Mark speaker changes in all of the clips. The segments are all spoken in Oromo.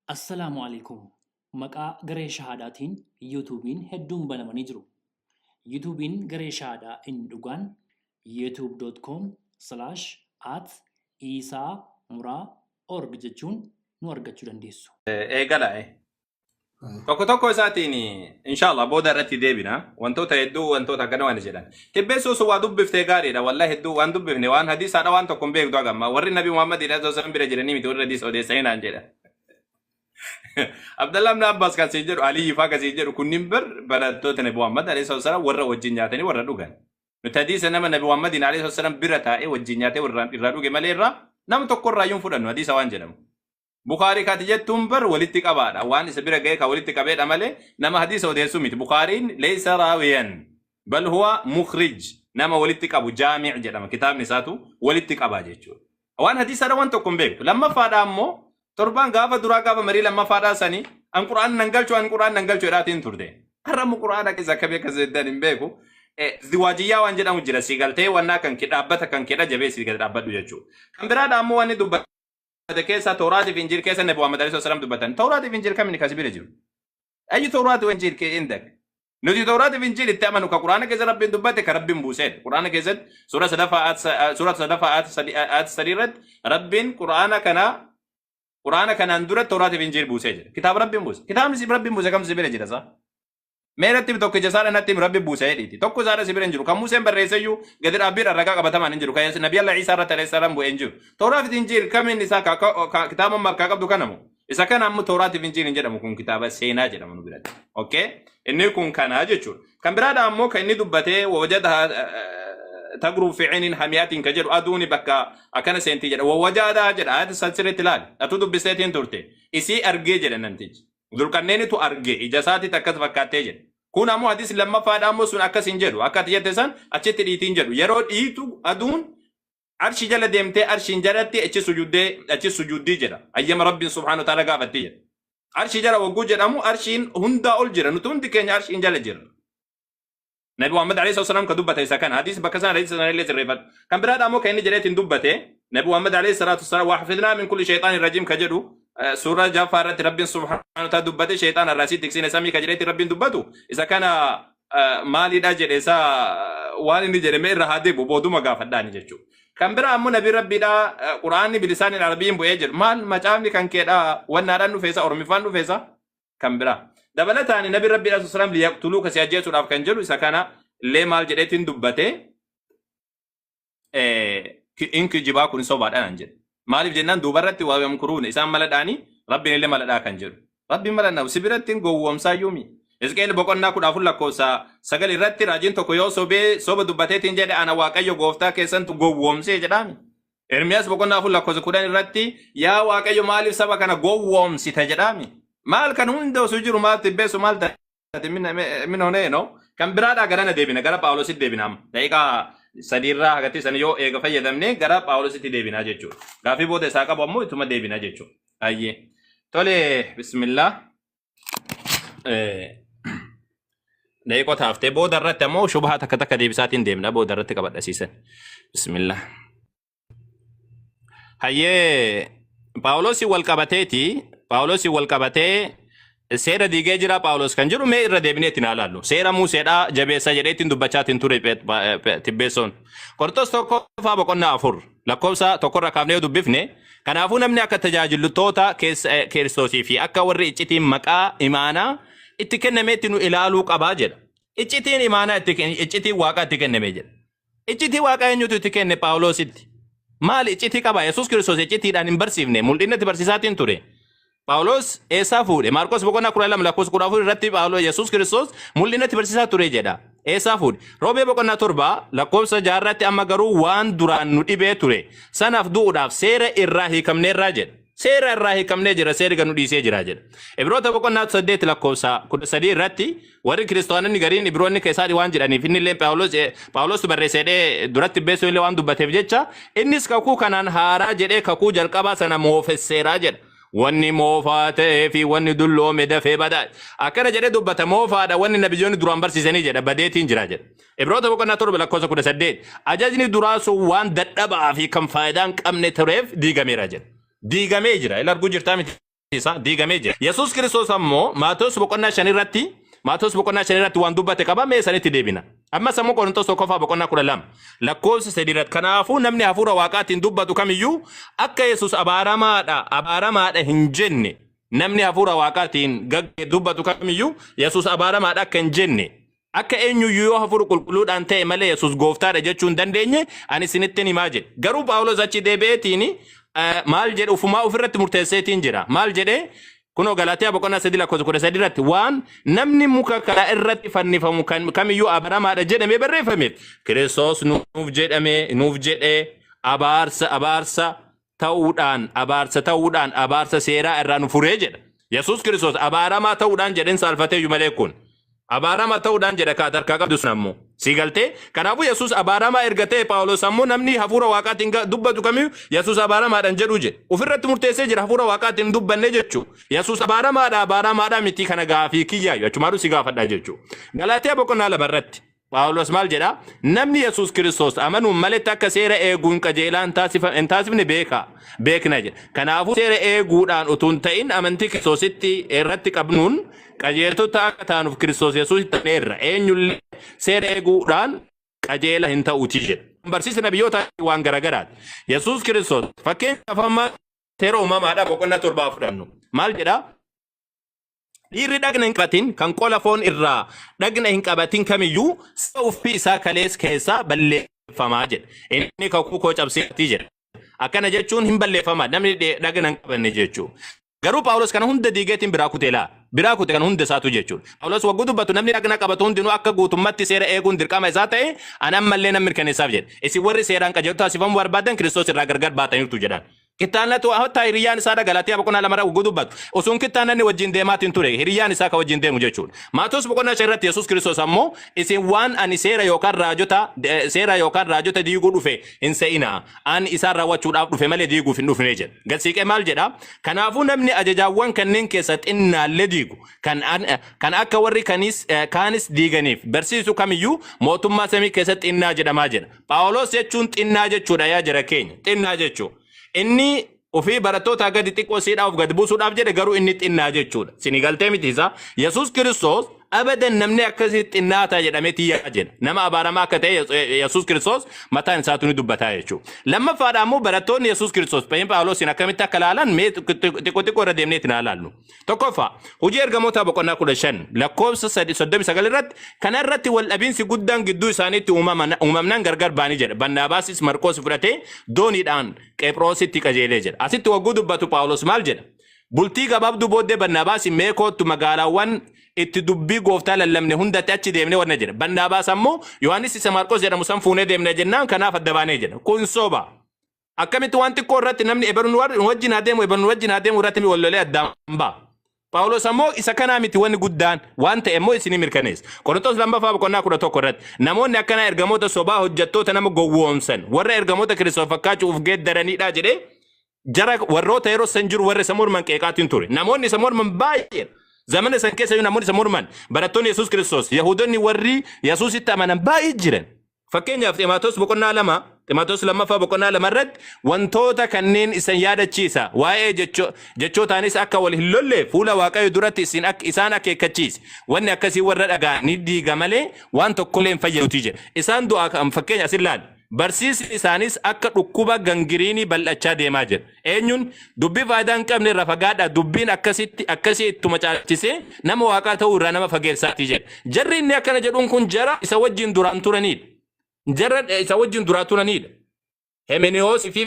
Speaker 1: Assalaamu alaikum. Maqaa garee shahadaatiin YouTube'n hedduun banamanii jiru. YouTube'n garee shahadaa inni dhugaan youtube.com/@isamuraa.org jechuun nu argachuu dandeessu.
Speaker 2: Eegala tokko isaatiin inshallah booda irratti deebina wantoota hedduu wantoota akkana waan jedhan Tibbeessoo waa dubbiftee gaariidha wallahi hedduu waan dubbifne waan hadiisaadha waan tokko hin beektu agamma warri nabi Muhammad sallallahu bira jiranii miti warri hadiis odeessanaan jedha Abdullah ibn Abbas kan sii jedhu Ali Ifa kan sii jedhu kunniin barattoota nabi Muhammad sallallahu warra wajjin nyaatanii warra dhugan nuti hadiisa nama nabi Muhammad sallallahu bira taa'ee wajjin nyaatee warra irraa dhuge malee irraa nama tokko irraa yuun fudhannu hadiisa waan jedhamu Bukhari kati jettuun walitti qabaadha waan isa bira ga'e ka walitti qabeedha malee nama hadiisa odeessuu miti Bukhariin laysa raawiyan bal huwa mukhrij nama walitti qabu jaami' jedhama kitaabni isaatu walitti qabaa jechuudha waan hadiisaadha waan tokko hin beektu lammafaadha ammoo torban gaafa duraa gaafa marii lammafaadha sanii an qura'aan nan galchu jedhaatiin turte har'amu qura'aana keessa akka beeka zeddan hin beeku ziwaajiyyaa waan jedhamu jira siigaltee wannaa kan dhaabbata kan kedha jabeessi dhaabbadhu jechuudha kan biraadha ammoo waan dubbata keessa Tawraat fi Injiil keessa Nabi Muhammad sallallahu alaihi wasallam dubbatan Tawraat fi Injiil kamni kasibira jiru ayi Tawraat fi Injiil ke indak nuti Tawraat fi Injiil itti amanu ka Qur'aana keessa Rabbiin dubbate ka Rabbiin buusee Qur'aana keessa suuraa sadafa at sadirat Rabbiin Qur'aana kanaan dura Tawraat fi Injiil buusee jira kitaaba Rabbiin buuse kitaabni Rabbiin buuse kam sibira jira sa meeratti tokko jasaadha natti Rabbi buusee dhiti tokko zaara sibira jiru kan Museen barreesseyyuu gadi dhaabbiin ragaa qabatamaan hin jiru kan Nabi Allah Isa irratti alayhi salaam bu'ee hin jiru Tawraat fi Injiil kamiin isaa kitaaba markaa qabdu kanamu isa kana ammoo Tawraat fi Injiil hin jedhamu kun kitaaba seenaa jedhamu nu biratti okay inni kun kana jechuudha kan biraadha ammoo kan inni dubbatee wajada tagru fi ainin hamiyatin ka jedhu aduuni bakka akana seenti jedha wajada jedha ayat salsiretti laal atu dubbiseetiin turte isi argee jedha namtichi Dulkanneenitu arge ijasaati takkas fakkaatee jedha kun ammoo hadis lammafaadha ammoo sun akkas hin jedhu akka jette san achitti dhiitiin jedhu yeroo dhiitu aduun arshi jala deemtee arshiin jalatti achi sujuuddii jedha ayyama rabbiin subhaanahu wa ta'ala gaafatti jedha arshi jala wagguu jedhamu arshiin hundaa ol jira nuti hundi keenya arshiin jala jirra Nabi Muhammad alayhi wasallam ka dubbate isa kana hadis bakka sana hadis sana illee sirreeffatu kan biraadha ammoo kan inni jedheetiin dubbate Nabi Muhammad alayhi salatu wasallam wa hafidnaa min kulli shaytaanir rajiim ka jedhu Surah Jafarat Rabbin subhanahu wa ta'ala dubbate shaytaan arrasi tiksine samii ka jedheeti Rabbin dubbatu isa kana maalidha jedhe isa waan inni jedhame irra hadeebu booduma gaafadhaani jechuudha kan bira ammoo nabi rabbiidha quraanni bilisaanin arabiin bu'ee jedhu maal macaafni kan keedha wannaadhaan dhufeesa ormifaan dhufeesa kan bira dabalataani nabi rabbiidha sallam liyaqtuluu kasi ajjeesuudhaaf kan jedhu isa kana illee maal jedheetiin dubbate inki jibaa kun sobaadhaan jedhe Maalif jennaan dubarratti waa yamkuruun isaan maladhaani Rabbiin illee maladhaa kan jedhu Rabbiin maladhaa sibiratti gowwoomsaa yuumi Isqeel boqonnaa 10 lakkoofsa 9 irratti raajiin tokko yoo soba dubbateetiin jedhe ana waaqayyo gooftaa keessantu gowwoomsee jedhaami Ermiyaas boqonnaa 4 lakkoofsa 10 irratti yaa waaqayyo maaliif saba kana gowwoomsita jedhaami maal kan hunda osoo jiru maal Tibbeessoo maal taate min honee no kan biraadhaa garana deebina gara Phaawulositti deebina daqiiqaa Sadirraa hagati san yoo eega fayyadamne gara Phaawulositti deebinaa jechuudha. Gaafii booda isaa qabu ammoo ituma deebinaa jechuudha. Ayyee. Tole bismillah. Daqiiqota haftee booda irratti ammoo shubhaa takka deebisaatiin deemna booda irratti qabadhasiisan. Bismillah. Hayyee Phaawulosi wal qabatee Seera diigee jira Phaawulos kan jiru mee irra deebineetiin ilaallu seera Museedha jabeessa jedheetiin dubbachaatiin ture Tibbeessoon Qorontos tokko faa boqonnaa 4 lakkoofsa tokkorra kaafnee dubbifne kanaafuu namni akka tajaajiltoota Kiristoosii fi akka warri iccitiin maqaa imaanaa itti kennameetti nu ilaaluu qabaa jedha iccitiin imaanaa iccitiin waaqaa itti kennamee jedha iccitii waaqaa eenyutu itti kenne Phaawulositti maal iccitii qaba Yesuus Kiristoos iccitiidhaan hin barsiifne mul'inatti barsiisaatiin ture Phaawulos eessaa fuudhe Maarqos boqonnaa 12 lakkoofsa 14 irratti Phaawulos Yesuus Kiristoos mul'inatti barsiisaa ture jedha eessaa fuudhe Roobee boqonnaa 7 lakkoofsa 6 irratti amma garuu waan duraan nu dhibee ture sanaaf du'uudhaaf seera irraa hiikamneerraa jedha seera irraa hiikamnee jira seerri ganu dhiisee jira jedha Ibroota boqonnaa 8 lakkoofsa 13 irratti warri kiristaanonni gariin Ibroonni keessaa waan jedhaniif inni illee Phaawulos barreesseedhee duratti Tibbeessoo illee waan dubbateef jecha innis kakuu kanaan haaraa jedhee kakuu jalqabaa sana moofesseeraa jedha Wanni moofaa ta'ee fi wanni dulloome dafee badaa akkana jedhee dubbata moofaadha wanni nabiyyoonni duraan barsiisanii jedha badeetiin jira jedha Ibroota boqonnaa 7 lakkoofsa 18 ajajni duraa sun waan dadhabaa fi kan faayidaan qabne tureef diigameera jedha diigamee jira ila arguu jirtaa miti barsiisa diigamee jira. Yesuus Kiristoos ammoo Maatewos boqonnaa 5 waan dubbate qaba mee sanitti deebina. Amma sammuu Qorontos tokkoffaa boqonnaa 12 lakkoofsa 3 irratti kanaafuu namni hafuura waaqaatiin dubbatu kamiyyuu akka Yesuus abaaramaadha hin jenne namni hafuura waaqaatiin dubbatu kamiyyuu Yesuus abaaramaadha akka hin jenne akka eenyuyyuu yoo hafuura qulqulluudhaan ta'e malee Yesuus gooftaadha jechuu hin dandeenye ani isinitti himaa jedhe. Garuu Phaawulos achi deebi'eetiin maal jedhe ufumaa ofirratti murteesseetiin jira. Maal jedhe kuno Galaatiyaa boqonnaa 3 lakkoofsa 13 irratti waan namni muka kana irratti fannifamu kamiyyuu abaaramaadha jedhamee barreeffameef Kiristoos nuuf jedhee abaarsa ta'uudhaan abaarsa seeraa irraa nu furee jedha. Yesuus Kiristoos abaaramaa ta'uudhaan jedhen saalfateeyyuu malee kun abaaramaa ta'uudhaan jedha kaatarkaa qabdu sun ammoo si galtee kanaafuu Yesuus abaaramaa ergatee Phaawulos ammoo namni hafuura waaqaatiin dubbatu kamiyyuu Yesuus abaaramaadhaan jedhu jedhe ofirratti murteessee jira hafuura waaqaatiin dubbanne jechuu Yesuus abaaramaadhaa miti kana gaafii kiyyaayu achumaadhu si gaafadhaa jechuu. Galaatiyaa boqonnaa 2 irratti Phaawulos maal jedha namni Yesuus Kiristoos amanuun maletti akka seera eeguun qajeelaa hin taasifne beekna jedha. Kanaafuu seera eeguudhaan utuu hin ta'in amantii Kiristoositti irratti qabnuun qajeeltota akka taanuuf Kiristoos Yesuusitti ta'eerra eenyullee seera eeguudhaan qajeela hin ta'uuti jedha. Barsiisa nabiyyoota waan garagaraati. Yesuus Kiristoos fakkeenyaaf amma seera uumamaadhaa boqonnaa 7 fudhannu maal jedha? Dhiirri dhagna hin qabatin kan qola foon irraa dhagna hin qabatin kamiyyuu saba ufii isaa kalees keessaa balleeffamaa jedha. Inni kakuu koo cabseetii jedha. Akkana jechuun hin balleeffamaa namni dhagna hin qabanne jechuu. Garuu Phaawulos kana hunda diigeetiin biraa kute kan hunda isaatu jechuudha. Phaawulos wagguu dubbatu namni dhagna qabatu hundinuu akka guutummatti seera eeguun dirqama isaa ta'e anammallee namni mirkaneessaaf jedha. Isin warri seeraan qajeeltu taasifamuu barbaadan Kiristoos irraa gargar baataniirtu jedhan. Kitaanatu hatta hiriyaan isaa Galaatiyaa boqonnaa 2 irraa wagguu dubbatu osoo kitaananni wajjin deemaatiin ture hiriyaan isaa ka wajjin deemu jechuudha. Maatewos boqonnaa 5 irratti Yesuus Kiristoos ammoo isin waan ani seera yookaan raajota diiguu dhufe hin se'inaa ani isaan raawwachuudhaaf dhufe malee diiguuf hin dhufne jedha. Gasiiqee maal jedha? Kanaafuu namni ajajaawwan kanneen keessa xinnaallee diigu kan akka warri kaanis diiganiif barsiisu kamiyyuu mootummaa samii keessatti xinnaa jedhamaa jedha. Phaawulos jechuun xinnaa jechuudha yaa jara keenya xinnaa jechuudha. Inni ofii barattoota gadi xiqqoo siidhaaf gad buusuudhaaf jedhe garuu inni xinnaa jechuudha. Sini galtee miti isaa Yesuus Kiristoos abadan namni akkasitti xinnaata jedhamee tiyyaa jedha. Nama abaaramaa akka ta'e Yesuus Kiristoos mataan isaatu ni dubbataa jechuudha. Lammaffaadha ammoo barattoonni Yesuus Kiristoos Phaawulosin akkamitti akka laalan mee xiqqoo irra deemneetiin haa laallu. Tokkoffaa hojii ergamoota boqonnaa 15 lakkoofsa 39 irratti kana irratti wal dhabiinsi guddaan gidduu isaaniitti uumamnaan gargar baanii jedha. Barnaabaasis Marqoos fudhatee dooniidhaan Qephroositti qajeelee jedha. Asitti wagguu dubbatu Phaawulos maal jedha? Bultii gabaabduu booddee Barnaabaas mee kootu magaalaawwan itti dubbii gooftaa lallabne hundatti achi deemne wanna jedha. Barnaabaas ammoo Yohaannis isa Marqos jedhamu san fuunee deemne jennaan kanaaf adda baanee jedha. Kun soba. Akkamitti waan xiqqoo irratti namni ebaluun wajjin haa deemu irratti wallolee addaan ba'a. Phaawulos ammoo isa kanaa miti wanni guddaan waan ta'e immoo isinii mirkaneessa. Qorontos 2 boqonnaa 11 irratti namoonni akkana ergamoota sobaa hojjettoota nama gowwoomsan warra ergamoota Kiristoos fakkaachuuf geeddaraniidha jedhee jara warroota yeroo san jiru warra isa morman qeeqaatiin ture. Namoonni isa morman baay'ee zamana san keessa namoonni isa morman barattoonni Yesuus Kiristoos Yahudoonni warri Yesuusitti amanan baay'ee jiran. Fakkeenyaaf Xiimotewos boqonnaa 2 Xiimotewos 2 boqonnaa 2 irratti wantoota kanneen isin yaadachiisa waa'ee jechootaanis akka wal hin lolle fuula Waaqayyo duratti isaan akeekkachiisa. Wanni akkasii warra dhagaa ni diiga malee waan tokkollee hin fayyaduutii jedha. Isaan du'aa kan fakkeenya asin laal. Barsiisni isaanis akka dhukkuba gangiriinii bal'achaa deemaa jira. Eenyuun dubbii faayidaa hin qabne irraa fagaadhaa dubbiin akkasii ittuma caalchisee nama Waaqaa ta'uu irraa nama fageessaatii jedha. Jarri inni akkana jedhuun kun jara isa wajjin duraan turanidha. Hemeniyoos fi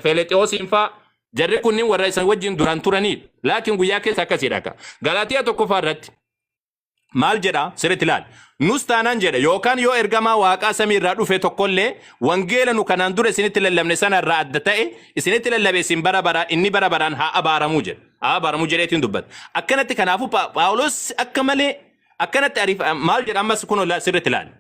Speaker 2: Fiilexoosiin faa jarri kunniin warra isa wajjin duraan turanidha. Laakiin guyyaa keessa akkasiidha. Galaatiyaa 1 irratti maal jedha sirriitti ilaali. Nus taanaan jedha yookaan yoo ergamaa Waaqaa samii irraa dhufe tokkollee wangeela nu kanaan dura isinitti lallabne sana irraa adda ta'e isinitti lallabe isin bara baraan haa abaaramuu jedha. Haa abaaramuu jedheetiin dubbata. Akkanatti kanaafuu Phaawulos akka malee akkanatti maal jedha ammas kun sirriitti ilaali.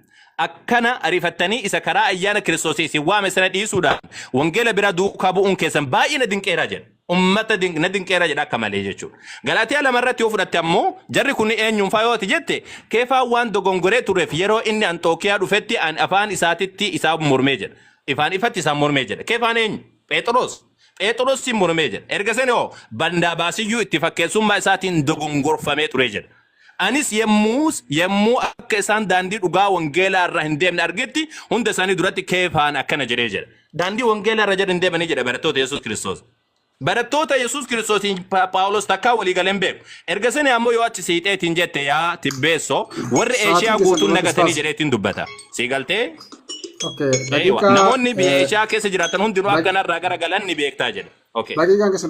Speaker 2: Akkana ariifattanii isa karaa ayyaana Kiristoos isin waame sana dhiisuudhaan wangeela bira duukaa bu'uun keessan baay'ee na dinqeeraa jedha. Ummata na dinqeeraa jedha akka malee jechuudha. Galaatiyaa 2 irratti yoo fudhatte ammoo jarri kun eenyuun faayooti jette keefaa waan dogongoree tureef yeroo inni Antookiyaa dhufetti afaan isaatitti isaa mormee jedha. Ifaan ifatti isaa mormee jedha. Keefaan eenyu? Phexros. Phexrosin mormee jedha. Erga sani hoo bandaa baasiyyuu itti fakkeessummaa isaatiin dogongorfamee ture jedha. Anis yemmuu akka isaan daandii dhugaa wangeelaa irra hin deemne argetti hunda isaanii duratti keefaan akkana jedhee jedha. Daandii wangeelaa irra jedhan deemanii jedha barattoota Yesuus Kiristoos. Barattoota Yesuus Kiristoosiin Phaawulos takkaa walii galeen beeku. Erga sani ammoo yoo achi siixeetiin jette yaa Tibbeessoo warri Eeshiyaa guutuun nagatanii jedheetiin dubbata. Sii galtee?
Speaker 3: Okay.
Speaker 2: Namoonni biyya Eeshiyaa keessa jiraatan hundinuu akkanarraa gara galan ni beektaa jedha. Okay.
Speaker 3: Daqiiqaan keessa